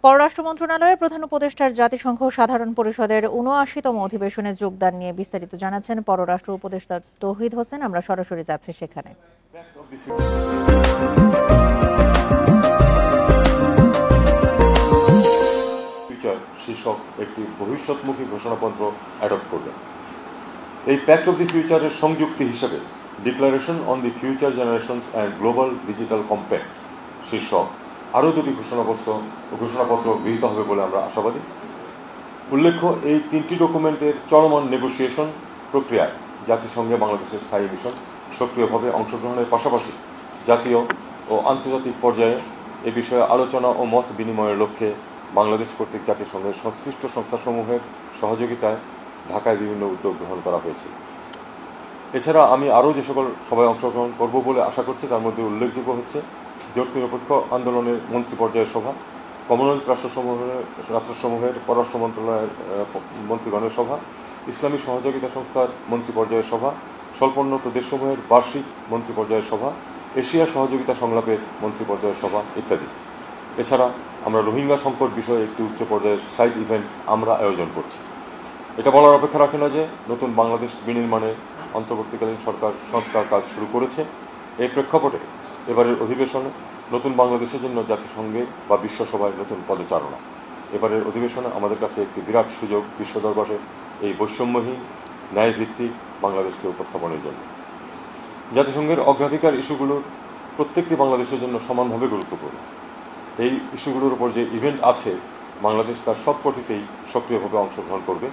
পররাষ্ট্র মন্ত্রণালয়ের প্রধান উপদেষ্টার জাতিসংঘ সাধারণ পরিষদের ৭৯তম অধিবেশনে যোগদান নিয়ে বিস্তারিত জানাচ্ছেন পররাষ্ট্র উপদেষ্টা তৌহিদ হোসেন। আমরা সরাসরি যাচ্ছি সেখানে। শীর্ষক একটি ভবিষ্যৎমুখী ঘোষণাপত্র অ্যাডপ্ট করলেন। এই প্যাক্ট অব দি ফিউচারের সংযুক্তি হিসেবে declaration on the future generations and global digital compact শীর্ষক আরও দুটি ঘোষণাপত্র গৃহীত হবে বলে আমরা আশাবাদী। উল্লেখ্য, এই তিনটি ডকুমেন্টের চলমান নেগোসিয়েশন প্রক্রিয়ায় জাতিসংঘে বাংলাদেশের স্থায়ী মিশন সক্রিয়ভাবে অংশগ্রহণের পাশাপাশি জাতীয় ও আন্তর্জাতিক পর্যায়ে এ বিষয়ে আলোচনা ও মত বিনিময়ের লক্ষ্যে বাংলাদেশ কর্তৃক জাতিসংঘের সংশ্লিষ্ট সংস্থাসমূহের সহযোগিতায় ঢাকায় বিভিন্ন উদ্যোগ গ্রহণ করা হয়েছে। এছাড়া আমি আরও যে সকল সভায় অংশগ্রহণ করব বলে আশা করছি তার মধ্যে উল্লেখযোগ্য হচ্ছে জোট নিরপেক্ষ আন্দোলনের মন্ত্রী পর্যায়ের সভা, কমনওয়েলথ রাষ্ট্রসমূহের পররাষ্ট্র মন্ত্রণালয়ের মন্ত্রীগণের সভা, ইসলামী সহযোগিতা সংস্থার মন্ত্রী পর্যায়ের সভা, স্বল্পোন্নত দেশসমূহের বার্ষিক মন্ত্রী পর্যায়ের সভা, এশিয়া সহযোগিতা সংলাপের মন্ত্রী পর্যায়ের সভা ইত্যাদি। এছাড়া আমরা রোহিঙ্গা সংকট বিষয়ে একটি উচ্চ পর্যায়ের সাইড ইভেন্ট আমরা আয়োজন করছি। এটা বলার অপেক্ষা রাখে না যে নতুন বাংলাদেশ বিনির্মাণে অন্তর্বর্তীকালীন সরকার সংস্কার কাজ শুরু করেছে। এই প্রেক্ষাপটে এবারের অধিবেশনে নতুন বাংলাদেশের জন্য জাতিসংঘে বা বিশ্বসভায় নতুন পদচারণা। এবারের অধিবেশনে আমাদের কাছে একটি বিরাট সুযোগ বিশ্ব দরবারে এই বৈষম্যহীন ন্যায়ভিত্তিক বাংলাদেশকে উপস্থাপনের জন্য। জাতিসংঘের অগ্রাধিকার ইস্যুগুলোর প্রত্যেকটি বাংলাদেশের জন্য সমানভাবে গুরুত্বপূর্ণ। এই ইস্যুগুলোর উপর যে ইভেন্ট আছে, বাংলাদেশ তার সব কটিতেই সক্রিয়ভাবে অংশগ্রহণ করবে।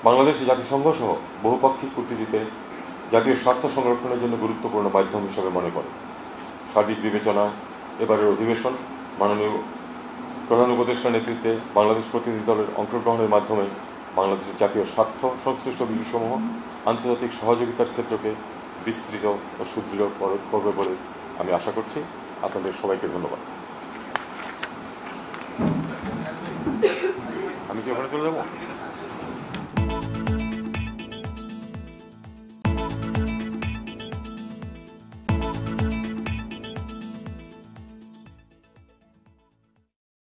বাংলাদেশ জাতিসংঘ সহ বহুপাক্ষিক কূটনীতিতে জাতীয় স্বার্থ সংরক্ষণের জন্য গুরুত্বপূর্ণ মাধ্যম হিসেবে মনে করে। সার্বিক বিবেচনায় এবারের অধিবেশন মাননীয় প্রধান উপদেষ্টার নেতৃত্বে বাংলাদেশ প্রতিনিধি দলের অংশগ্রহণের মাধ্যমে বাংলাদেশের জাতীয় স্বার্থ সংশ্লিষ্ট বিষয়সমূহ আন্তর্জাতিক সহযোগিতার ক্ষেত্রকে বিস্তৃত ও সুদৃঢ় করবে বলে আমি আশা করছি। আপনাদের সবাইকে ধন্যবাদ। আমি কি ওখানে চলে যাবো?